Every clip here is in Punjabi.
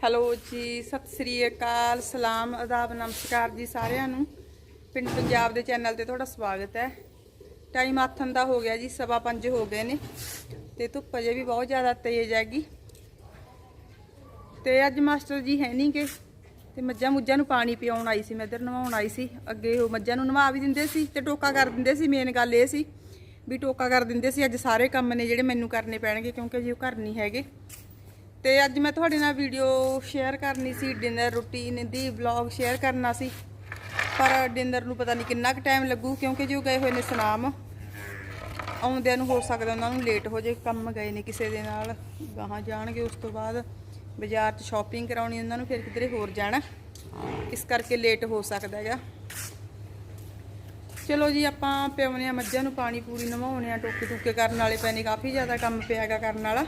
ਹੈਲੋ ਜੀ, ਸਤਿ ਸ੍ਰੀ ਅਕਾਲ, ਸਲਾਮ, ਆਦਾਬ, ਨਮਸਕਾਰ ਜੀ ਸਾਰਿਆਂ ਨੂੰ। ਪਿੰਡ ਪੰਜਾਬ ਦੇ ਚੈਨਲ ਤੇ ਤੁਹਾਡਾ ਸਵਾਗਤ ਹੈ। ਟਾਈਮ ਆਥਣ ਦਾ ਹੋ ਗਿਆ ਜੀ, 5:15 ਹੋ ਗਏ ਨੇ ਤੇ ਧੁੱਪ ਅਜੇ ਵੀ ਬਹੁਤ ਜ਼ਿਆਦਾ ਤੇਜ਼ ਹੈਗੀ। ਤੇ ਅੱਜ ਮਾਸਟਰ ਜੀ ਹੈ ਨਹੀਂ ਗੇ ਤੇ ਮੱਝਾਂ ਮੁੱਝਾਂ ਨੂੰ ਪਾਣੀ ਪਿਆਉਣ ਆਈ ਸੀ। ਮੈਂ ਇੱਧਰ ਨਵਾਉਣ ਆਈ ਸੀ। ਅੱਗੇ ਉਹ ਮੱਝਾਂ ਨੂੰ ਨਵਾ ਵੀ ਦਿੰਦੇ ਸੀ ਤੇ ਟੋਕਾ ਕਰ ਦਿੰਦੇ ਸੀ। ਮੇਨ ਗੱਲ ਇਹ ਸੀ ਵੀ ਟੋਕਾ ਕਰ ਦਿੰਦੇ ਸੀ। ਅੱਜ ਸਾਰੇ ਕੰਮ ਨੇ ਜਿਹੜੇ ਮੈਨੂੰ ਕਰਨੇ ਪੈਣਗੇ ਕਿਉਂਕਿ ਜੀ ਉਹ ਘਰ ਨਹੀਂ ਹੈਗੇ। ਤੇ ਅੱਜ ਮੈਂ ਤੁਹਾਡੇ ਨਾਲ ਵੀਡੀਓ ਸ਼ੇਅਰ ਕਰਨੀ ਸੀ, ਡਿਨਰ ਰੂਟੀਨ ਦੀ ਵਲੌਗ ਸ਼ੇਅਰ ਕਰਨਾ ਸੀ। ਪਰ ਡਿਨਰ ਨੂੰ ਪਤਾ ਨਹੀਂ ਕਿੰਨਾ ਕੁ ਟਾਈਮ ਲੱਗੂ ਕਿਉਂਕਿ ਜੋ ਗਏ ਹੋਏ ਨੇ ਸੁਨਾਮ, ਆਉਂਦਿਆਂ ਨੂੰ ਹੋ ਸਕਦਾ ਉਹਨਾਂ ਨੂੰ ਲੇਟ ਹੋ ਜਾਏ। ਕੰਮ ਗਏ ਨੇ ਕਿਸੇ ਦੇ ਨਾਲ, ਗਾਹਾਂ ਜਾਣਗੇ। ਉਸ ਤੋਂ ਬਾਅਦ ਬਾਜ਼ਾਰ 'ਚ ਸ਼ਾਪਿੰਗ ਕਰਾਉਣੀ ਉਹਨਾਂ ਨੂੰ, ਫਿਰ ਕਿਧਰੇ ਹੋਰ ਜਾਣਾ, ਇਸ ਕਰਕੇ ਲੇਟ ਹੋ ਸਕਦਾ ਹੈਗਾ। ਚਲੋ ਜੀ, ਆਪਾਂ ਪਿਆਉਂਦੇ ਹਾਂ ਮੱਝਾਂ ਨੂੰ ਪਾਣੀ ਪੂਰੀ, ਨਵਾਉਣੇ ਆ, ਟੋਕੇ ਟੂਕੇ ਕਰਨ ਵਾਲੇ ਪਏ ਨੇ, ਕਾਫੀ ਜ਼ਿਆਦਾ ਕੰਮ ਪਿਆ ਹੈਗਾ ਕਰਨ ਵਾਲਾ।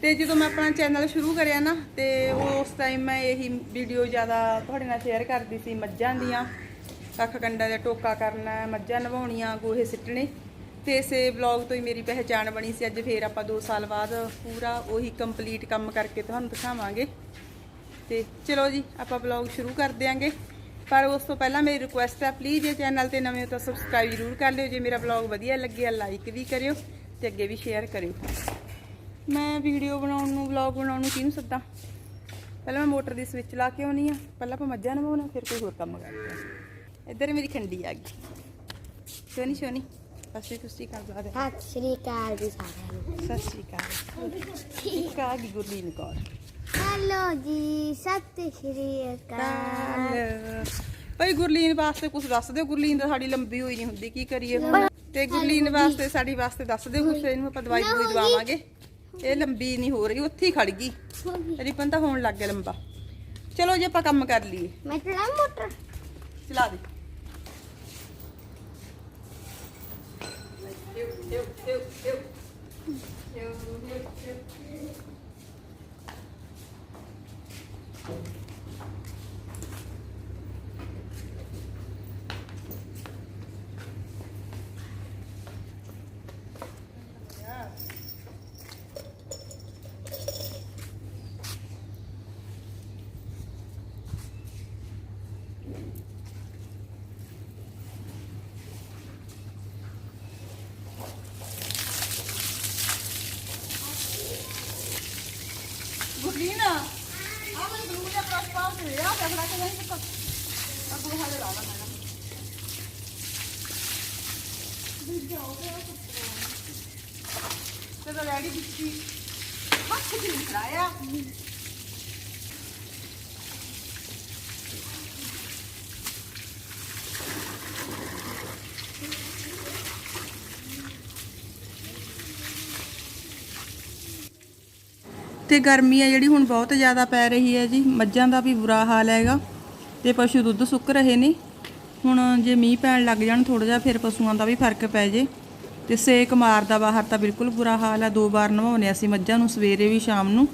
ਤੇ ਜਦੋਂ ਮੈਂ ਆਪਣਾ ਚੈਨਲ ਸ਼ੁਰੂ ਕਰਿਆ ਨਾ ਤੇ ਉਸ ਟਾਈਮ ਮੈਂ ਇਹੀ ਵੀਡੀਓ ਜ਼ਿਆਦਾ ਤੁਹਾਡੇ ਨਾਲ ਸ਼ੇਅਰ ਕਰਦੀ ਸੀ, ਮੱਝਾਂ ਦੀਆਂ ਕੱਖ ਕੰਡਾਂ ਦਾ ਟੋਕਾ ਕਰਨਾ, ਮੱਝਾਂ ਨਵਾਉਣੀਆਂ, ਗੋਹੇ ਸਿੱਟਣੇ। ਤੇ ਇਸੇ ਵਲੌਗ ਤੋਂ ਹੀ ਮੇਰੀ ਪਹਿਚਾਣ ਬਣੀ ਸੀ। ਅੱਜ ਫੇਰ ਆਪਾਂ 2 ਸਾਲ ਬਾਅਦ ਪੂਰਾ ਉਹੀ ਕੰਪਲੀਟ ਕੰਮ ਕਰਕੇ ਤੁਹਾਨੂੰ ਦਿਖਾਵਾਂਗੇ। ਤੇ ਚਲੋ ਜੀ, ਆਪਾਂ ਵਲੌਗ ਸ਼ੁਰੂ ਕਰ ਦਿਆਂਗੇ। ਪਰ ਉਸ ਤੋਂ ਪਹਿਲਾਂ ਮੇਰੀ ਰਿਕੁਐਸਟ ਹੈ, ਪਲੀਜ਼ ਜੇ ਚੈਨਲ ਤੇ ਨਵੇਂ ਹੋ ਤਾਂ ਸਬਸਕ੍ਰਾਈਬ ਜ਼ਰੂਰ ਕਰ ਲਿਓ। ਜੇ ਮੇਰਾ ਵਲੌਗ ਵਧੀਆ ਲੱਗਿਆ ਲਾਈਕ ਵੀ ਕਰਿਓ ਤੇ ਅੱਗੇ ਵੀ ਸ਼ੇਅਰ ਕਰਿਓ। ਮੈਂ ਵੀਡੀਓ ਬਣਾਉਣ ਨੂੰ, ਵਲੌਗ ਬਣਾਉਣ ਨੂੰ ਕਿਹਨੂੰ ਸੱਦਾਂ? ਪਹਿਲਾਂ ਮੈਂ ਮੋਟਰ ਦੀ ਸਵਿੱਚ ਲਾ ਕੇ ਆਉਣੀ ਆ, ਪਹਿਲਾਂ ਆਪਾਂ ਮੱਝਾਂ ਨਵਾਉਣਾ, ਫਿਰ ਕੋਈ ਹੋਰ ਕੰਮ ਕਰਦੇ ਆ। ਇੱਧਰ ਮੇਰੀ ਖੰਡੀ ਆ ਗਈ, ਸੋਨੀ ਸੋਨੀ। ਸਤਿ ਸ਼੍ਰੀ ਅਕਾਲ ਬੁਲਾ ਦੇ। ਸਤਿ ਸ਼੍ਰੀ ਅਕਾਲ ਜੀ ਸਾਰਿਆਂ ਨੂੰ। ਸਤਿ ਸ਼੍ਰੀ ਅਕਾਲ। ਇੱਕ ਆ ਗਈ ਗੁਰਲੀਨ ਕੌਰ। ਹੈਲੋ ਜੀ, ਸਤਿ ਸ਼੍ਰੀ ਅਕਾਲ। ਭਾਈ ਗੁਰਲੀਨ ਵਾਸਤੇ ਕੁਝ ਦੱਸ ਦਿਓ। ਗੁਰਲੀਨ ਤਾਂ ਸਾਡੀ ਲੰਬੀ ਹੋਈ ਨਹੀਂ ਹੁੰਦੀ, ਕੀ ਕਰੀਏ ਹੁਣ? ਤੇ ਗੁਰਲੀਨ ਵਾਸਤੇ, ਸਾਡੀ ਵਾਸਤੇ ਦੱਸ ਦਿਓ ਕੁਛ। ਇਹਨੂੰ ਆਪਾਂ ਦਵਾਈ ਦਵਾਈ ਦਵਾਵਾਂਗੇ। ਇਹ ਲੰਬੀ ਨਹੀਂ ਹੋ ਰਹੀ, ਉੱਥੇ ਹੀ ਖੜ ਗਈ। ਰਿਪਨ ਤਾਂ ਹੋਣ ਲੱਗ ਗਿਆ ਲੰਬਾ। ਚਲੋ ਜੀ, ਆਪਾਂ ਕੰਮ ਕਰ ਲਈਏ। ਮੈਂ ਚਲਾ ਮੋਟਰ, ਚਲਾ ਦੇ। ਗੁਰਲੀਨ ਆ ਮੈਨੂੰ ਬਲੂ ਦਾ ਪ੍ਰਸਤਾਵ ਦੇ ਆ, ਫੜਾ ਕੇ ਨਹੀਂ ਪਤਾ ਅੱਗੋਂ ਹਾਲੇ ਲਾ ਲਾ ਮੈਂ ਤੇ ਤਾਂ ਰੈਡੀ ਦਿੱਤੀ ਹੱਥ ਚ ਨਹੀਂ ਫੜਾਇਆ। ਤੇ ਗਰਮੀ ਹੈ ਜਿਹੜੀ ਹੁਣ ਬਹੁਤ ਜ਼ਿਆਦਾ ਪੈ ਰਹੀ ਹੈ ਜੀ। ਮੱਝਾਂ ਦਾ ਵੀ ਬੁਰਾ ਹਾਲ ਹੈਗਾ ਤੇ ਪਸ਼ੂ ਦੁੱਧ ਸੁੱਕ ਰਹੇ ਨੇ। ਹੁਣ ਜੇ ਮੀਂਹ ਪੈਣ ਲੱਗ ਜਾਣ ਥੋੜਾ ਜਿਹਾ, ਫਿਰ ਪਸ਼ੂਆਂ ਦਾ ਵੀ ਫਰਕ ਪੈ ਜੇ। ਤੇ ਸੇਕ ਮਾਰਦਾ ਬਾਹਰ, ਤਾਂ ਬਿਲਕੁਲ ਬੁਰਾ ਹਾਲ ਹੈ। 2 ਵਾਰ ਨਵਾਉਂਦੇ ਅਸੀਂ ਮੱਝਾਂ ਨੂੰ, ਸਵੇਰੇ ਵੀ ਸ਼ਾਮ ਨੂੰ।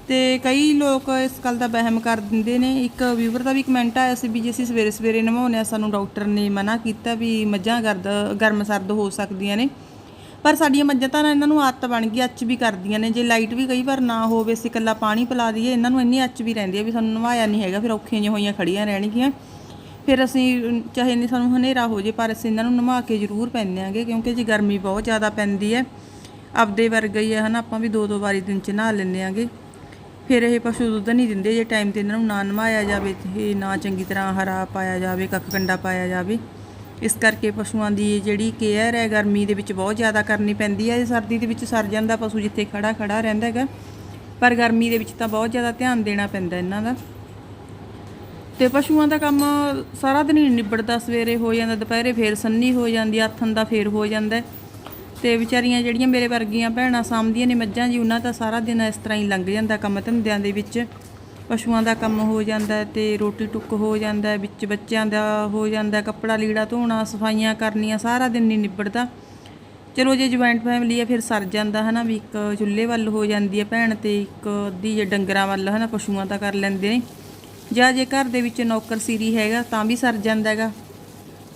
ਤੇ ਕਈ ਲੋਕ ਇਸ ਗੱਲ ਦਾ ਵਹਿਮ ਕਰ ਦਿੰਦੇ ਨੇ। ਇੱਕ ਵੀਵਰ ਦਾ ਵੀ ਕਮੈਂਟ ਆਇਆ ਸੀ ਵੀ ਜੇ ਅਸੀਂ ਸਵੇਰੇ ਸਵੇਰੇ ਨਵਾਉਂਦੇ ਆ, ਸਾਨੂੰ ਡਾਕਟਰ ਨੇ ਮਨਾ ਕੀਤਾ ਵੀ ਮੱਝਾਂ ਗਰਮ ਸਰਦ ਹੋ ਸਕਦੀਆਂ ਨੇ। ਪਰ ਸਾਡੀਆਂ ਮੱਝਾਂ ਤਾਂ ਇਹਨਾਂ ਨੂੰ ਆਦਤ ਬਣ ਗਈ, ਅੱਚ ਵੀ ਕਰਦੀਆਂ ਨੇ। ਜੇ ਲਾਈਟ ਵੀ ਕਈ ਵਾਰ ਨਾ ਹੋਵੇ, ਅਸੀਂ ਇਕੱਲਾ ਪਾਣੀ ਪਿਲਾ ਦਈਏ, ਇਹਨਾਂ ਨੂੰ ਇੰਨੀ ਅੱਚ ਵੀ ਰਹਿੰਦੀ ਹੈ ਵੀ ਸਾਨੂੰ ਨਵਾਇਆ ਨਹੀਂ ਹੈਗਾ। ਫਿਰ ਔਖੀਆਂ ਜਿਹੀਆਂ ਹੋਈਆਂ ਖੜੀਆਂ ਰਹਿਣਗੀਆਂ। ਫਿਰ ਅਸੀਂ ਚਾਹੇ ਨਹੀਂ ਸਾਨੂੰ ਹਨੇਰਾ ਹੋ ਜੇ, ਪਰ ਅਸੀਂ ਇਹਨਾਂ ਨੂੰ ਨਵਾ ਕੇ ਜ਼ਰੂਰ ਪੈਂਦੇ ਆਂਗੇ ਕਿਉਂਕਿ ਜੀ ਗਰਮੀ ਬਹੁਤ ਜ਼ਿਆਦਾ ਪੈਂਦੀ ਹੈ। ਆਪਦੇ ਵਰਗਾ ਹੀ ਹੈ ਹੈ ਨਾ, ਆਪਾਂ ਵੀ 2-2 ਵਾਰੀ ਦਿਨ 'ਚ ਨਹਾ ਲੈਂਦੇ ਆਂਗੇ। ਫਿਰ ਇਹ ਪਸ਼ੂ ਦੁੱਧ ਨਹੀਂ ਦਿੰਦੇ ਜੇ ਟਾਈਮ ਤੇ ਇਹਨਾਂ ਨੂੰ ਨਾ ਨਵਾਇਆ ਜਾਵੇ ਤੇ ਨਾ ਚੰਗੀ ਤਰ੍ਹਾਂ ਹਰਾ ਪਾਇਆ ਜਾਵੇ, ਕੱਖ ਕੰਡਾ ਪਾਇਆ ਜਾਵੇ। ਇਸ ਕਰਕੇ ਪਸ਼ੂਆਂ ਦੀ ਜਿਹੜੀ ਕੇਅਰ ਹੈ ਗਰਮੀ ਦੇ ਵਿੱਚ ਬਹੁਤ ਜ਼ਿਆਦਾ ਕਰਨੀ ਪੈਂਦੀ ਹੈ। ਸਰਦੀ ਦੇ ਵਿੱਚ ਸਰ ਜਾਂਦਾ ਪਸ਼ੂ, ਜਿੱਥੇ ਖੜਾ ਰਹਿੰਦਾ ਹੈਗਾ, ਪਰ ਗਰਮੀ ਦੇ ਵਿੱਚ ਤਾਂ ਬਹੁਤ ਜ਼ਿਆਦਾ ਧਿਆਨ ਦੇਣਾ ਪੈਂਦਾ ਇਹਨਾਂ ਦਾ। ਤੇ ਪਸ਼ੂਆਂ ਦਾ ਕੰਮ ਸਾਰਾ ਦਿਨ ਹੀ ਨਿਬੜਦਾ। ਸਵੇਰੇ ਹੋ ਜਾਂਦਾ, ਦੁਪਹਿਰੇ ਫੇਰ ਸੰਨੀ ਹੋ ਜਾਂਦੀ, ਆਥਣ ਦਾ ਫੇਰ ਹੋ ਜਾਂਦਾ। ਤੇ ਵਿਚਾਰੀਆਂ ਜਿਹੜੀਆਂ ਮੇਰੇ ਵਰਗੀਆਂ ਭੈਣਾਂ ਸਾਂਭਦੀਆਂ ਨੇ ਮੱਝਾਂ ਜੀ, ਉਹਨਾਂ ਦਾ ਸਾਰਾ ਦਿਨ ਇਸ ਤਰ੍ਹਾਂ ਹੀ ਲੰਘ ਜਾਂਦਾ ਕੰਮ ਧੰਦਿਆਂ ਦੇ ਵਿੱਚ। ਪਸ਼ੂਆਂ ਦਾ ਕੰਮ ਹੋ ਜਾਂਦਾ ਤੇ ਰੋਟੀ ਟੁੱਕ ਹੋ ਜਾਂਦਾ, ਵਿੱਚ ਬੱਚਿਆਂ ਦਾ ਹੋ ਜਾਂਦਾ, ਕੱਪੜਾ ਲੀੜਾ ਧੋਣਾ, ਸਫਾਈਆਂ ਕਰਨੀਆਂ, ਸਾਰਾ ਦਿਨ ਨਹੀਂ ਨਿਬੜਦਾ। ਚਲੋ ਜੇ ਜੁਆਇੰਟ ਫੈਮਿਲੀ ਹੈ ਫਿਰ ਸਰ ਜਾਂਦਾ ਹੈ ਨਾ, ਵੀ ਇੱਕ ਚੁੱਲ੍ਹੇ ਵੱਲ ਹੋ ਜਾਂਦੀ ਹੈ ਭੈਣ ਤੇ ਇੱਕ ਅੱਧੀ ਜੇ ਡੰਗਰਾਂ ਵੱਲ ਹੈ ਨਾ, ਪਸ਼ੂਆਂ ਦਾ ਕਰ ਲੈਂਦੇ ਨੇ। ਜਾਂ ਜੇ ਘਰ ਦੇ ਵਿੱਚ ਨੌਕਰ ਸੀਰੀ ਹੈਗਾ ਤਾਂ ਵੀ ਸਰ ਜਾਂਦਾ ਹੈਗਾ।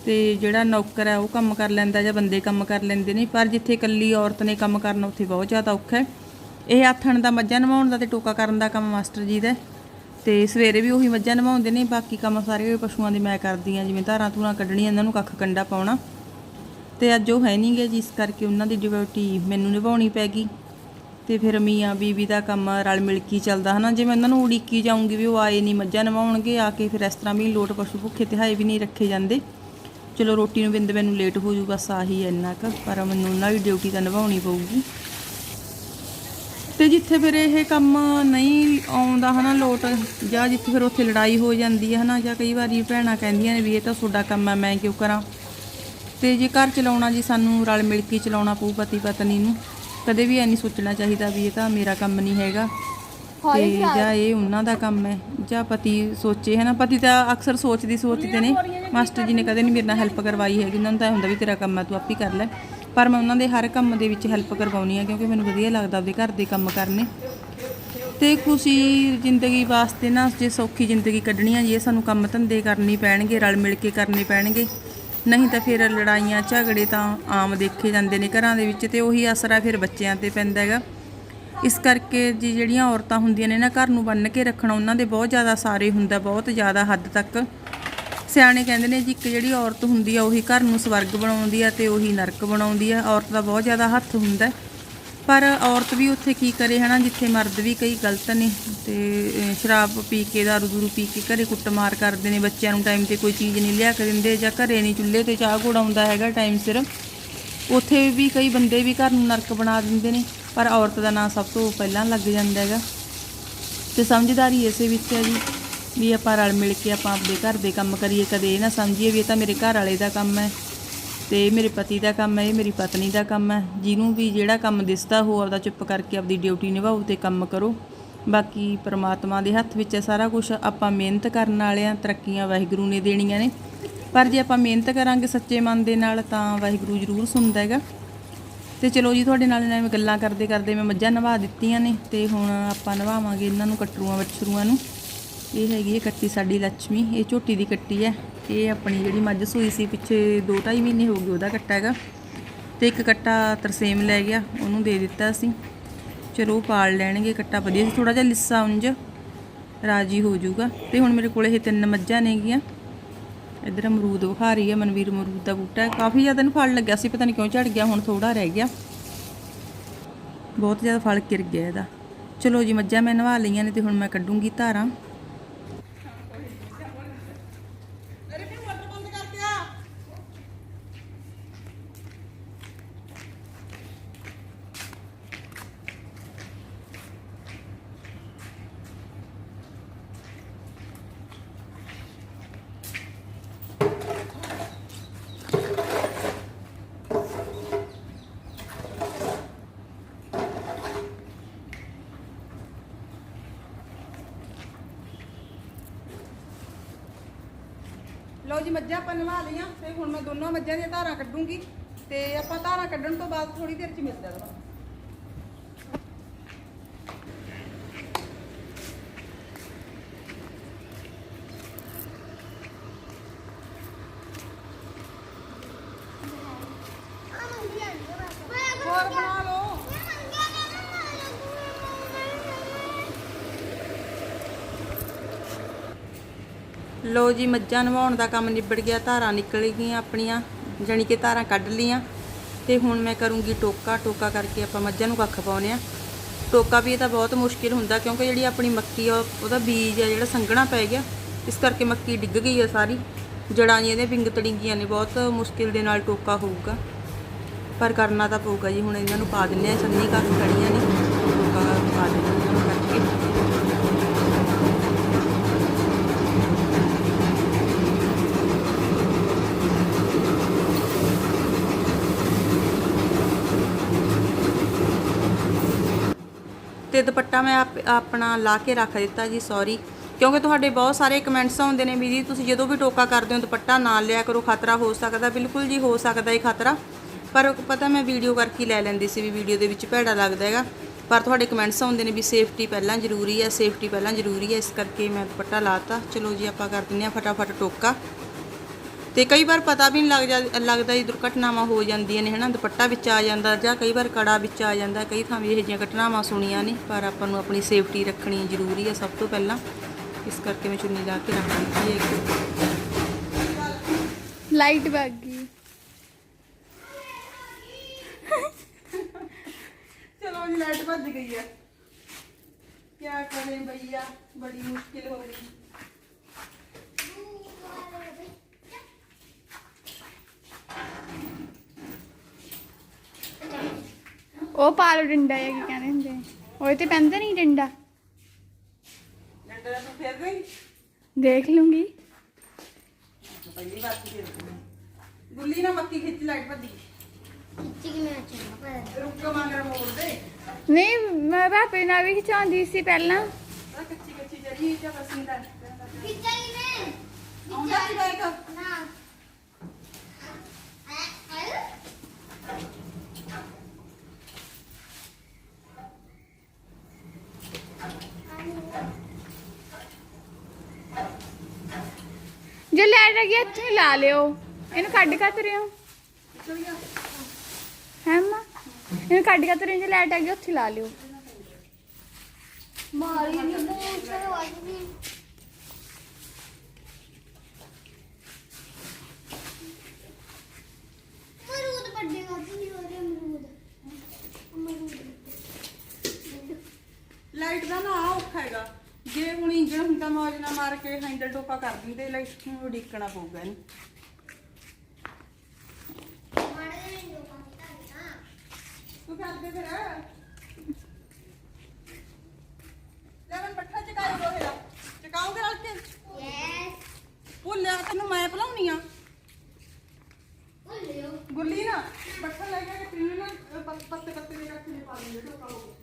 ਤੇ ਜਿਹੜਾ ਨੌਕਰ ਹੈ ਉਹ ਕੰਮ ਕਰ ਲੈਂਦਾ ਜਾਂ ਬੰਦੇ ਕੰਮ ਕਰ ਲੈਂਦੇ ਨੇ। ਪਰ ਜਿੱਥੇ ਇਕੱਲੀ ਔਰਤ ਨੇ ਕੰਮ ਕਰਨਾ ਉੱਥੇ ਬਹੁਤ ਜ਼ਿਆਦਾ ਔਖਾ ਹੈ। ਇਹ ਆਥਣ ਦਾ ਮੱਝਾਂ ਨਵਾਉਣ ਦਾ ਤੇ ਟੋਕਾ ਕਰਨ ਦਾ ਕੰਮ ਮਾਸਟਰ ਜੀ ਦਾ ਤੇ ਸਵੇਰੇ ਵੀ ਉਹੀ ਮੱਝਾਂ ਨਵਾਉਂਦੇ ਨੇ। ਬਾਕੀ ਕੰਮ ਸਾਰੇ ਪਸ਼ੂਆਂ ਦੇ ਮੈਂ ਕਰਦੀ ਆ, ਜਿਵੇਂ ਧਾਰਾਂ ਧੂਰਾਂ ਕੱਢਣੀਆਂ, ਇਹਨਾਂ ਨੂੰ ਕੱਖ ਕੰਡਾ ਪਾਉਣਾ। ਤੇ ਅੱਜ ਉਹ ਹੈ ਨਹੀਂ ਗੇ, ਜਿਸ ਕਰਕੇ ਉਹਨਾਂ ਦੀ ਡਿਊਟੀ ਮੈਨੂੰ ਨਿਭਾਉਣੀ ਪੈ ਗਈ। ਤੇ ਫਿਰ ਮੀਆਂ ਬੀਬੀ ਦਾ ਕੰਮ ਰਲ ਮਿਲ ਕੇ ਚੱਲਦਾ ਹਨਾ। ਜੇ ਮੈਂ ਉਹਨਾਂ ਨੂੰ ਉਡੀਕੀ ਜਾਊਂਗੀ ਵੀ ਉਹ ਆਏ ਨਹੀਂ ਮੱਝਾਂ ਨਵਾਉਣਗੇ, ਆ ਕੇ ਫਿਰ ਇਸ ਤਰ੍ਹਾਂ ਵੀ ਲੋਟ ਪਸ਼ੂ ਭੁੱਖੇ ਤਿਹਾਏ ਵੀ ਨਹੀਂ ਰੱਖੇ ਜਾਂਦੇ। ਚਲੋ ਰੋਟੀ ਨੂੰ ਬਿੰਦ ਮੈਨੂੰ ਲੇਟ ਹੋ ਜੂਗਾ, ਸਾਹੀ ਇੰਨਾ ਕੁ, ਪਰ ਮੈਨੂੰ ਉਹਨਾਂ ਦੀ ਡਿਊਟੀ ਤਾਂ ਨਿਭਾਉਣੀ ਪਊਗੀ। ਤੇ ਜਿੱਥੇ ਫਿਰ ਇਹ ਕੰਮ ਨਹੀਂ ਆਉਂਦਾ ਹਨਾ ਲੋਟ, ਜਾਂ ਜਿੱਥੇ ਫਿਰ ਉੱਥੇ ਲੜਾਈ ਹੋ ਜਾਂਦੀ ਹੈ ਹਨਾ, ਜਾਂ ਕਈ ਵਾਰੀ ਭੈਣਾਂ ਕਹਿੰਦੀਆਂ ਨੇ ਵੀ ਇਹ ਤਾਂ ਤੁਹਾਡਾ ਕੰਮ ਹੈ, ਮੈਂ ਕਿਉਂ ਕਰਾਂ। ਤੇ ਜੇ ਘਰ ਚਲਾਉਣਾ ਜੀ ਸਾਨੂੰ ਰਲ ਮਿਲ ਕੇ ਚਲਾਉਣਾ ਪਊ ਪਤੀ ਪਤਨੀ ਨੂੰ। ਕਦੇ ਵੀ ਐ ਨਹੀਂ ਸੋਚਣਾ ਚਾਹੀਦਾ ਵੀ ਇਹ ਤਾਂ ਮੇਰਾ ਕੰਮ ਨਹੀਂ ਹੈਗਾ ਤੇ ਜਾਂ ਇਹ ਉਹਨਾਂ ਦਾ ਕੰਮ ਹੈ, ਜਾਂ ਪਤੀ ਸੋਚੇ ਹੈ ਨਾ। ਪਤੀ ਤਾਂ ਅਕਸਰ ਸੋਚਦੇ ਨੇ। ਮਾਸਟਰ ਜੀ ਨੇ ਕਦੇ ਨਹੀਂ ਮੇਰੇ ਨਾਲ ਹੈਲਪ ਕਰਵਾਈ ਹੈਗੀ, ਉਹਨਾਂ ਨੂੰ ਤਾਂ ਹੁੰਦਾ ਵੀ ਤੇਰਾ ਕੰਮ ਹੈ ਤੂੰ ਆਪ ਹੀ ਕਰ ਲੈ। ਪਰ ਮੈਂ ਉਹਨਾਂ ਦੇ ਹਰ ਕੰਮ ਦੇ ਵਿੱਚ ਹੈਲਪ ਕਰਵਾਉਣੀ ਆ, ਕਿਉਂਕਿ ਮੈਨੂੰ ਵਧੀਆ ਲੱਗਦਾ ਆਪਦੇ ਘਰ ਦੇ ਕੰਮ ਕਰਨੇ। ਤੇ ਖੁਸ਼ੀ ਜ਼ਿੰਦਗੀ ਵਾਸਤੇ ਨਾ, ਜੇ ਸੌਖੀ ਜ਼ਿੰਦਗੀ ਕੱਢਣੀ ਆ ਜੀ, ਇਹ ਸਾਨੂੰ ਕੰਮ ਧੰਦੇ ਕਰਨੇ ਪੈਣਗੇ, ਰਲ ਮਿਲ ਕੇ ਕਰਨੇ ਪੈਣਗੇ। ਨਹੀਂ ਤਾਂ ਫਿਰ ਲੜਾਈਆਂ ਝਗੜੇ ਤਾਂ ਆਮ ਦੇਖੇ ਜਾਂਦੇ ਨੇ ਘਰਾਂ ਦੇ ਵਿੱਚ, ਤੇ ਉਹੀ ਅਸਰ ਆ ਫਿਰ ਬੱਚਿਆਂ 'ਤੇ ਪੈਂਦਾ ਹੈਗਾ। ਇਸ ਕਰਕੇ ਜੀ ਜਿਹੜੀਆਂ ਔਰਤਾਂ ਹੁੰਦੀਆਂ ਨੇ ਨਾ, ਘਰ ਨੂੰ ਬੰਨ੍ਹ ਕੇ ਰੱਖਣਾ ਉਹਨਾਂ ਦੇ ਬਹੁਤ ਜ਼ਿਆਦਾ ਸਾਰੇ ਹੁੰਦਾ, ਬਹੁਤ ਜ਼ਿਆਦਾ ਹੱਦ ਤੱਕ। ਸਿਆਣੇ ਕਹਿੰਦੇ ਨੇ ਜੀ, ਇੱਕ ਜਿਹੜੀ ਔਰਤ ਹੁੰਦੀ ਆ ਉਹੀ ਘਰ ਨੂੰ ਸਵਰਗ ਬਣਾਉਂਦੀ ਆ ਤੇ ਉਹੀ ਨਰਕ ਬਣਾਉਂਦੀ ਆ। ਔਰਤ ਦਾ ਬਹੁਤ ਜ਼ਿਆਦਾ ਹੱਥ ਹੁੰਦਾ, ਪਰ ਔਰਤ ਵੀ ਉੱਥੇ ਕੀ ਕਰੇ ਹੈ ਨਾ, ਜਿੱਥੇ ਮਰਦ ਵੀ ਕਈ ਗਲਤ ਨੇ ਤੇ ਸ਼ਰਾਬ ਪੀ ਕੇ ਦਾਰੂ ਦੂਰੂ ਪੀ ਕੇ ਘਰੇ ਕੁੱਟਮਾਰ ਕਰਦੇ ਨੇ, ਬੱਚਿਆਂ ਨੂੰ ਟਾਈਮ 'ਤੇ ਕੋਈ ਚੀਜ਼ ਨਹੀਂ ਲਿਆ ਕੇ ਦਿੰਦੇ, ਜਾਂ ਘਰੇ ਨਹੀਂ ਚੁੱਲ੍ਹੇ 'ਤੇ ਚਾਹ ਗੁੜ ਆਉਂਦਾ ਹੈਗਾ ਟਾਈਮ ਸਿਰ। ਉੱਥੇ ਵੀ ਕਈ ਬੰਦੇ ਵੀ ਘਰ ਨੂੰ ਨਰਕ ਬਣਾ ਦਿੰਦੇ ਨੇ, ਪਰ ਔਰਤ ਦਾ ਨਾਂ ਸਭ ਤੋਂ ਪਹਿਲਾਂ ਲੱਗ ਜਾਂਦਾ ਹੈਗਾ। ਤੇ ਸਮਝਦਾਰੀ ਇਸੇ ਵਿੱਚ ਹੈ ਜੀ, ਵੀ ਆਪਾਂ ਰਲ ਮਿਲ ਕੇ ਆਪਾਂ ਆਪਦੇ ਘਰ ਦੇ ਕੰਮ ਕਰੀਏ। ਕਦੇ ਇਹ ਨਾ ਸਮਝੀਏ ਵੀ ਇਹ ਤਾਂ ਮੇਰੇ ਘਰ ਵਾਲੇ ਦਾ ਕੰਮ ਹੈ ਤੇ ਮੇਰੇ ਪਤੀ ਦਾ ਕੰਮ ਹੈ, ਇਹ ਮੇਰੀ ਪਤਨੀ ਦਾ ਕੰਮ ਹੈ। ਜਿਹਨੂੰ ਵੀ ਜਿਹੜਾ ਕੰਮ ਦਿਸਦਾ ਹੋ ਆਪਦਾ ਚੁੱਪ ਕਰਕੇ ਆਪਦੀ ਡਿਊਟੀ ਨਿਭਾਓ ਤੇ ਕੰਮ ਕਰੋ। ਬਾਕੀ ਪਰਮਾਤਮਾ ਦੇ ਹੱਥ ਵਿੱਚ ਹੈ ਸਾਰਾ ਕੁਝ। ਆਪਾਂ ਮਿਹਨਤ ਕਰਨ ਵਾਲੇ ਆ, ਤਰੱਕੀਆਂ ਵਾਹਿਗੁਰੂ ਨੇ ਦੇਣੀਆਂ ਨੇ, ਪਰ ਜੇ ਆਪਾਂ ਮਿਹਨਤ ਕਰਾਂਗੇ ਸੱਚੇ ਮਨ ਦੇ ਨਾਲ ਤਾਂ ਵਾਹਿਗੁਰੂ ਜ਼ਰੂਰ ਸੁਣਦਾ ਹੈਗਾ। ਤੇ ਚਲੋ ਜੀ, ਤੁਹਾਡੇ ਨਾਲ ਮੈਂ ਗੱਲਾਂ ਕਰਦੇ ਕਰਦੇ ਮੈਂ ਮੱਝਾਂ ਨਵਾ ਦਿੱਤੀਆਂ ਨੇ, ਤੇ ਹੁਣ ਆਪਾਂ ਨਵਾਵਾਂਗੇ ਇਹਨਾਂ ਨੂੰ, ਕੱਟਰੂਆਂ ਵੱਛਰੂਆਂ ਨੂੰ। ਇਹ ਹੈਗੀ ਹੈ ਕੱਟੀ ਸਾਡੀ ਲక్ష్ਮੀ, ਇਹ ਝੋਟੀ ਦੀ ਕੱਟੀ ਹੈ। ਇਹ ਆਪਣੀ ਜਿਹੜੀ ਮੱਝ ਸੂਈ ਸੀ ਪਿੱਛੇ 2-2.5 ਮਹੀਨੇ ਹੋ ਗਏ, ਉਹਦਾ ਕੱਟਾ ਹੈਗਾ। ਤੇ ਇੱਕ ਕੱਟਾ ਤਰਸੇਮ ਲੈ ਗਿਆ, ਉਹਨੂੰ ਦੇ ਦਿੱਤਾ ਅਸੀਂ। ਚਲੋ ਉਹ ਪਾਲ ਲੈਣਗੇ, ਕੱਟਾ ਵਧੀਆ ਸੀ, ਥੋੜਾ ਜਿਹਾ ਲਿੱਸਾ ਉਂਝ ਰਾਜੀ ਹੋ ਜਾਊਗਾ। ਤੇ ਹੁਣ ਮੇਰੇ ਕੋਲ ਇਹ 3 ਮੱਝਾਂ ਨੇਗੀਆਂ। ਇੱਧਰ ਅਮਰੂਦ ਵਿਖਾ ਰਹੀ ਹੈ ਮਨਵੀਰ, ਅਮਰੂਦ ਦਾ ਬੂਟਾ ਹੈ, ਕਾਫੀ ਜ਼ਿਆਦਾ ਇਹਨੂੰ ਫਲ ਲੱਗਿਆ ਸੀ, ਪਤਾ ਨਹੀਂ ਕਿਉਂ ਝੜ ਗਿਆ, ਹੁਣ ਥੋੜਾ ਰਹਿ ਗਿਆ, ਬਹੁਤ ਜ਼ਿਆਦਾ ਫਲ ਗਿਰ ਗਿਆ ਇਹਦਾ। ਚਲੋ ਜੀ, ਮੱਝਾਂ ਮੈਂ ਨਵਾ ਲਈਆਂ ਨੇ ਤੇ ਹੁਣ ਮੈਂ ਕੱਢੂੰਗੀ ਧਾਰਾਂ। ਲਓ ਜੀ, ਮੱਝਾਂ ਆਪਾਂ ਨਵਾ ਲਈਆਂ ਤੇ ਹੁਣ ਮੈਂ ਦੋਨੋਂ ਮੱਝਾਂ ਦੀਆਂ ਧਾਰਾਂ ਕੱਢੂੰਗੀ, ਤੇ ਆਪਾਂ ਧਾਰਾਂ ਕੱਢਣ ਤੋਂ ਬਾਅਦ ਥੋੜੀ ਦੇਰ 'ਚ ਮਿਲਦਾ ਵਾ। ਹੋਰ ਬਣਾ ਲਓ। ਲੋ ਜੀ, ਮੱਝਾਂ ਨਵਾਉਣ ਦਾ ਕੰਮ ਨਿਬੜ ਗਿਆ, ਧਾਰਾਂ ਨਿਕਲ ਗਈਆਂ ਆਪਣੀਆਂ, ਜਾਣੀ ਕਿ ਧਾਰਾਂ ਕੱਢ ਲੀਆਂ। ਤੇ ਹੁਣ ਮੈਂ ਕਰੂੰਗੀ ਟੋਕਾ ਕਰਕੇ ਆਪਾਂ ਮੱਝਾਂ ਨੂੰ ਕੱਖ ਪਾਉਣੇ ਆ। ਟੋਕਾ ਵੀ ਇਹ ਤਾਂ ਬਹੁਤ ਮੁਸ਼ਕਿਲ ਹੁੰਦਾ, ਕਿਉਂਕਿ ਜਿਹੜੀ ਆਪਣੀ ਮੱਕੀ ਆ ਉਹਦਾ ਬੀਜ ਆ ਜਿਹੜਾ ਸੰਘਣਾ ਪੈ ਗਿਆ, ਇਸ ਕਰਕੇ ਮੱਕੀ ਡਿੱਗ ਗਈ ਆ ਸਾਰੀ, ਜੜਾਂ ਜੀ ਇਹਦੇ ਵਿੰਗ ਤੜੀਆਂ ਨੇ। ਬਹੁਤ ਮੁਸ਼ਕਿਲ ਦੇ ਨਾਲ ਟੋਕਾ ਹੋਊਗਾ, ਪਰ ਕਰਨਾ ਤਾਂ ਪਊਗਾ ਜੀ। ਹੁਣ ਇਹਨਾਂ ਨੂੰ ਪਾ ਦਿੰਦੇ ਆ, ਸੰਨੀ ਕੱਖ ਖੜੀਆਂ ਨੇ, ਟੋਕਾ ਪਾ ਦਿੰਦੇ ਇਹਨਾਂ ਨੂੰ ਕਰਕੇ। ਤੇ ਦੁਪੱਟਾ ਮੈਂ ਆਪਣਾ ਲਾ ਕੇ ਰੱਖ ਦਿੱਤਾ ਜੀ, ਸੌਰੀ, ਕਿਉਂਕਿ ਤੁਹਾਡੇ ਬਹੁਤ ਸਾਰੇ ਕਮੈਂਟਸ ਆਉਂਦੇ ਨੇ ਵੀ ਜੀ ਤੁਸੀਂ ਜਦੋਂ ਵੀ ਟੋਕਾ ਕਰਦੇ ਹੋ ਦੁਪੱਟਾ ਨਾ ਲਿਆ ਕਰੋ, ਖਤਰਾ ਹੋ ਸਕਦਾ। ਬਿਲਕੁਲ ਜੀ, ਹੋ ਸਕਦਾ ਇਹ ਖਤਰਾ, ਪਰ ਪਤਾ ਮੈਂ ਵੀਡੀਓ ਕਰਕੇ ਲੈ ਲੈਂਦੀ ਸੀ ਵੀ ਵੀਡੀਓ ਦੇ ਵਿੱਚ ਭੈੜਾ ਲੱਗਦਾ ਹੈਗਾ। ਪਰ ਤੁਹਾਡੇ ਕਮੈਂਟਸ ਆਉਂਦੇ ਨੇ ਵੀ ਸੇਫਟੀ ਪਹਿਲਾਂ ਜ਼ਰੂਰੀ ਹੈ, ਸੇਫਟੀ ਪਹਿਲਾਂ ਜ਼ਰੂਰੀ ਹੈ, ਇਸ ਕਰਕੇ ਮੈਂ ਦੁਪੱਟਾ ਲਾਤਾ। ਚਲੋ ਜੀ, ਆਪਾਂ ਕਰ ਦਿੰਦੇ ਹਾਂ ਫਟਾਫਟ ਟੋਕਾ। ਤੇ ਕਈ ਵਾਰ ਪਤਾ ਵੀ ਨਹੀਂ ਲੱਗਦਾ ਜੀ, ਦੁਰਘਟਨਾਵਾਂ ਹੋ ਜਾਂਦੀਆਂ ਨੇ ਹਨਾ, ਦੁਪੱਟਾ ਵਿੱਚ ਆ ਜਾਂਦਾ ਜਾਂ ਕਈ ਵਾਰ ਕੜਾ ਵਿੱਚ ਆ ਜਾਂਦਾ। ਕਈ ਥਾਂ ਵੀ ਇਹੋ ਜਿਹੀਆਂ ਘਟਨਾਵਾਂ ਸੁਣੀਆਂ ਨੇ, ਪਰ ਆਪਾਂ ਨੂੰ ਆਪਣੀ ਸੇਫਟੀ ਰੱਖਣੀ ਜ਼ਰੂਰੀ ਹੈ ਸਭ ਤੋਂ ਪਹਿਲਾਂ। ਇਸ ਕਰਕੇ ਮੈਂ ਚੁੰਨੀ ਲਾ ਕੇ ਰੱਖ ਦਿੱਤੀ ਹੈ। ਲਾਈਟ ਵਗ ਗਈ। चलो जी लाइट भज गई है, क्या करें भैया, बड़ी मुश्किल हो गई। ਉਹ ਪਾ ਲਓ ਡੰਡਾ ਜਾਂ ਕੀ ਕਹਿੰਦੇ ਹੁੰਦੇ ਉਹ ਤੇ ਪੈਂਦਾ ਨਹੀਂ ਡੰਡਾ। डंडा तो फेर गई, ਦੇਖ ਲੂੰਗੀ। पहली बात तो गुल्ली ना मक्की खिंच, लाइट भज गई। रुक के मगर मोड़ दे। ਨਹੀਂ ਮੈਂ ਭਾਪੇ ਨਾਲ ਵੀ ਖਿਚਾਉਂਦੀ ਸੀ ਪਹਿਲਾਂ। कच्ची कच्ची जड़ी जा पसीना खिंचाई में आउंदा सी बाइक ना ਜੇ ਲਾਈਟ ਆ ਗਈ ਇੱਥੇ ਹੀ ਲਾ ਲਿਓ। ਇਹਨੂੰ ਕੱਢ ਕਾ ਤਰਿਓ चल गया। ਹੈ ਮਾਂ, ਇਹਨੂੰ ਕੱਢ ਕਾ ਤਰਿਓ। ਜੇ ਲਾਈਟ ਆ ਗਈ ਉੱਥੇ ਹੀ ਲਾ ਲਿਓ। मारी नहीं बहुत सारे वाली अमरूद बड़े खाते नहीं हो रहे अमरूद ਲਾਈਟ ਦਾ ਨਾ ਔਖਾ ਹੈਗਾ, ਜੇ ਹੁਣ ਇੰਜਣ ਹੁੰਦਾ ਮੌਜ ਨਾਲ ਮਾਰ ਕੇ ਹੈਂਡਲ ਟੋਪਾ ਕਰ ਦਿੰਦੇ, ਲਾਈਟ ਨੂੰ ਉਡੀਕਣਾ ਪਊਗਾ ਇਹਨੂੰ। ਤੂੰ ਕਰਦੇ ਫਿਰ ਲੈਵਨ ਪੱਠਾ ਚਕਾਇਓ ਲੋਹੇ ਦਾ, ਚਕਾਉਂਗੇ ਰਲ ਕੇ। यस ਭੁੱਲਿਆ ਤੈਨੂੰ ਮੈਂ ਭੁਲਾਉਣੀ ਆ। बोल लो ਗੁੱਲੀ ਨਾ ਪੱਠਾ ਲੈ ਕੇ ਪੀਣ ਨਾ ਪੱਤੇ ਪੱਤੇ ਦੇ ਰੱਖ ਕੇ ਪਾ ਦਿੰਦੇ ਟੋਕਾ ਹੋ ਗਿਆ।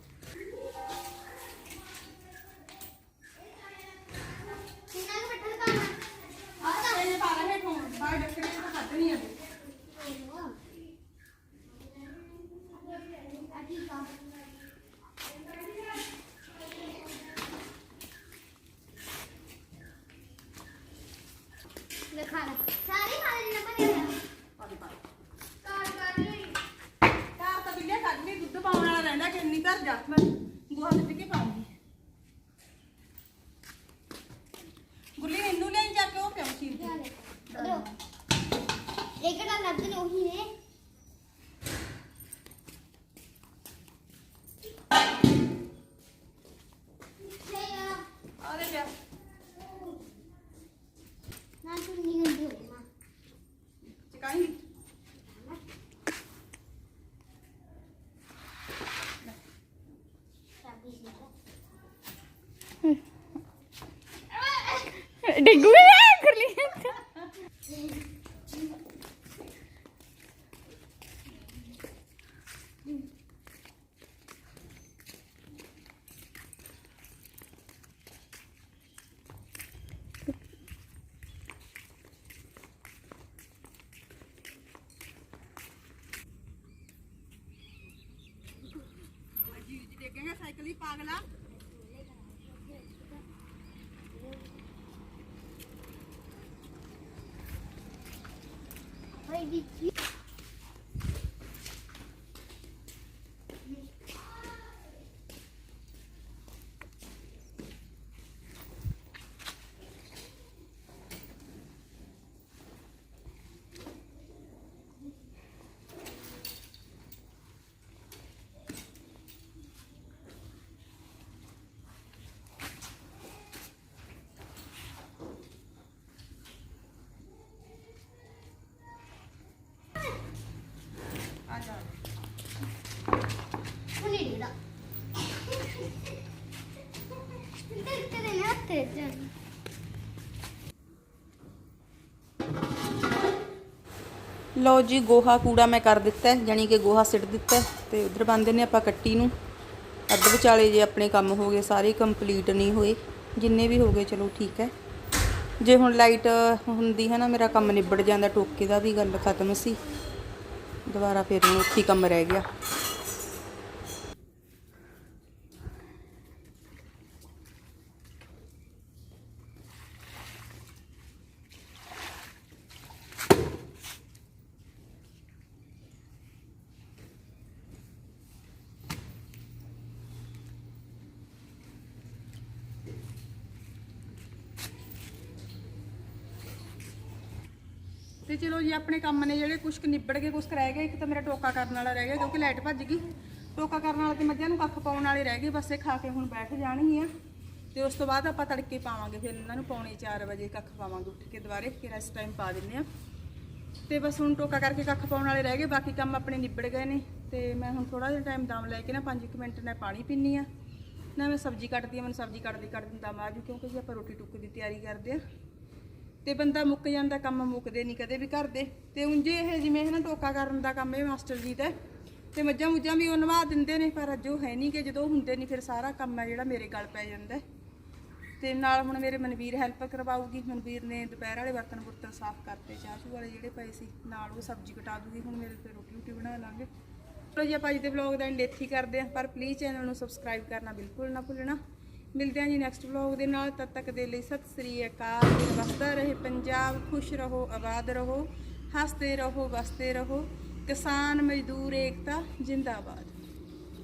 कितना का बटन पाना ਆ ਇਹ ਪਾ ਰਹੇ ਫੋਨ ਬਾਹਰ ਡੱਕਰੇ ਤਾਂ ਹੱਥ ਨਹੀਂ ਆਦੇ। खाना सारी खाने ना बने ਆਦੇ ਪਾ कार कर ली ਘਰ ਤਾਂ ਬਿੱਲਿਆ ਕੱਢ ਲਈ, ਦੁੱਧ ਪਾਉਣ ਵਾਲਾ ਰਹਿੰਦਾ ਕਿ ਇੰਨੀ ਘਰ ਜਾ ਮੈਂ ਗੋਹਾ ਸਿੱਟ ਕੇ ਪਾਉਂਗੀ। ਗੁੱਲੀ ਇਹਨੂੰ ਲੈਣ ਜਾ ਕੇ ਉਹ ਪਿਓ ਸੀ एक का लग ने वही है ਆਦੇ ਪਿਆ ना तू नहीं गंदी हो मां ਚਕਾਈ ਡਿੱਗੂਗਾ ਕਰ ਲਈ। ਦੇਖੇਗਾ ਸਾਈਕਲ ਹੀ ਪਾਗਲਾ। भाई दी ਆ ਜਾ नहीं देगा तेरे ना तेरे ਲਓ ਜੀ ਗੋਹਾ ਕੂੜਾ ਮੈਂ ਕਰ ਦਿੱਤਾ, ਜਾਨੀ ਕਿ ਗੋਹਾ ਸਿੱਟ ਦਿੱਤਾ ਤੇ ਉਧਰ ਬੰਦੇ ਨੇ ਆਪਾਂ ਕੱਟੀ ਨੂੰ। ਅੱਧ ਵਿਚਾਲੇ ਜੇ ਆਪਣੇ ਕੰਮ ਹੋ ਗਏ, ਸਾਰੇ ਕੰਪਲੀਟ ਨਹੀਂ ਹੋਏ, ਜਿੰਨੇ ਵੀ ਹੋ ਗਏ ਚਲੋ ਠੀਕ ਹੈ। ਜੇ ਹੁਣ ਲਾਈਟ ਹੁੰਦੀ ਹੈ ਨਾ ਮੇਰਾ ਕੰਮ ਨਿਬੜ ਜਾਂਦਾ, ਟੋਕੇ ਦਾ ਵੀ ਗੱਲ ਖਤਮ ਸੀ। ਦੁਬਾਰਾ ਫਿਰ ਹੁਣ ਉੱਥੇ ਕੰਮ ਰਹਿ ਗਿਆ। ਤੇ ਚਲੋ ਜੀ ਆਪਣੇ ਕੰਮ ਨੇ ਜਿਹੜੇ ਕੁਛ ਕੁ ਨਿਬੜ ਗਏ, ਕੁਛ ਕੁ ਰਹਿ ਗਏ। ਇੱਕ ਤਾਂ ਮੇਰਾ ਟੋਕਾ ਕਰਨ ਵਾਲਾ ਰਹਿ ਗਿਆ ਕਿਉਂਕਿ ਲਾਈਟ ਭੱਜ ਗਈ। ਟੋਕਾ ਕਰਨ ਵਾਲਾ ਤੇ ਮੱਝਾਂ ਨੂੰ ਕੱਖ ਪਾਉਣ ਵਾਲੇ ਰਹਿ ਗਏ, ਬਸ ਇਹ ਖਾ ਕੇ ਹੁਣ ਬੈਠ ਜਾਣਗੀਆਂ ਤੇ ਉਸ ਤੋਂ ਬਾਅਦ ਆਪਾਂ ਤੜਕੇ ਪਾਵਾਂਗੇ। ਫਿਰ ਇਹਨਾਂ ਨੂੰ ਪੌਣੇ 4 ਵਜੇ ਕੱਖ ਪਾਵਾਂਗੇ ਉੱਠ ਕੇ ਦੁਬਾਰੇ, ਫਿਰ ਇਸ ਟਾਈਮ ਪਾ ਦਿੰਦੇ ਆ। ਤੇ ਬਸ ਹੁਣ ਟੋਕਾ ਕਰਕੇ ਕੱਖ ਪਾਉਣ ਵਾਲੇ ਰਹਿ ਗਏ, ਬਾਕੀ ਕੰਮ ਆਪਣੇ ਨਿਬੜ ਗਏ ਨੇ। ਤੇ ਮੈਂ ਹੁਣ ਥੋੜਾ ਜਿਹਾ ਟਾਈਮ ਦਮ ਲੈ ਕੇ ਨਾ 5 ਮਿੰਟ ਨਾਲ ਪਾਣੀ ਪੀਨੀ ਆ, ਨਾ ਮੈਂ ਸਬਜ਼ੀ ਕੱਟਦੀ ਆ। ਮੈਨੂੰ ਸਬਜ਼ੀ ਕੱਟਦੀ ਦਮ ਆ ਜੂ, ਕਿਉਂਕਿ ਜੀ ਆਪਾਂ ਰੋਟੀ ਟੁੱਕ ਦੀ ਤਿਆਰੀ ਕਰਦੇ ਆ ਤੇ ਬੰਦਾ ਮੁੱਕ ਜਾਂਦਾ, ਕੰਮ ਮੁੱਕਦੇ ਨਹੀਂ ਕਦੇ ਵੀ ਘਰ ਦੇ। ਤੇ ਉਂਝੇ ਇਹ ਜਿਵੇਂ ਹੈ ਨਾ ਟੋਕਾ ਕਰਨ ਦਾ ਕੰਮ ਇਹ ਮਾਸਟਰ ਜੀ ਦਾ, ਤੇ ਮੱਝਾਂ ਮੁੱਝਾਂ ਵੀ ਉਹ ਨਵਾ ਦਿੰਦੇ ਨੇ, ਪਰ ਅੱਜ ਉਹ ਹੈ ਨਹੀਂ ਕਿ ਜਦੋਂ ਹੁੰਦੇ ਨਹੀਂ ਫਿਰ ਸਾਰਾ ਕੰਮ ਹੈ ਜਿਹੜਾ ਮੇਰੇ ਗਲ ਪੈ ਜਾਂਦਾ। ਤੇ ਨਾਲ ਹੁਣ ਮੇਰੇ ਮਨਵੀਰ ਹੈਲਪ ਕਰਵਾਊਗੀ। ਮਨਵੀਰ ਨੇ ਦੁਪਹਿਰ ਵਾਲੇ ਬਰਤਨ ਬੁਰਤਨ ਸਾਫ਼ ਕਰਤੇ, ਚਾਹ ਵਾਲੇ ਜਿਹੜੇ ਪਏ ਸੀ, ਨਾਲ ਉਹ ਸਬਜ਼ੀ ਕਟਾ ਦੂਗੀ। ਹੁਣ ਮੇਰੇ ਤੇ ਰੋਟੀ ਬਣਾ ਲਾਂਗੇ। ਚਲੋ ਜੀ ਆਪਾਂ ਅੱਜ ਦੇ ਵਲੌਗ ਦਾ ਐਂਡ ਇੱਥੇ ਹੀ ਕਰਦੇ ਹਾਂ, ਪਰ ਪਲੀਜ਼ ਚੈਨਲ ਨੂੰ ਸਬਸਕ੍ਰਾਈਬ ਕਰਨਾ ਬਿਲਕੁਲ ਨਾ ਭੁੱਲਣਾ। ਮਿਲਦੇ ਹਾਂ ਜੀ ਨੈਕਸਟ ਵਲੌਗ ਦੇ ਨਾਲ, ਤਦ ਤੱਕ ਦੇ ਲਈ ਸਤਿ ਸ੍ਰੀ ਅਕਾਲ। ਵਸਦਾ ਰਹੇ ਪੰਜਾਬ, ਖੁਸ਼ ਰਹੋ, ਆਬਾਦ ਰਹੋ, ਹੱਸਦੇ ਰਹੋ, ਵਸਦੇ ਰਹੋ। ਕਿਸਾਨ ਮਜ਼ਦੂਰ ਏਕਤਾ ਜਿੰਦਾਬਾਦ।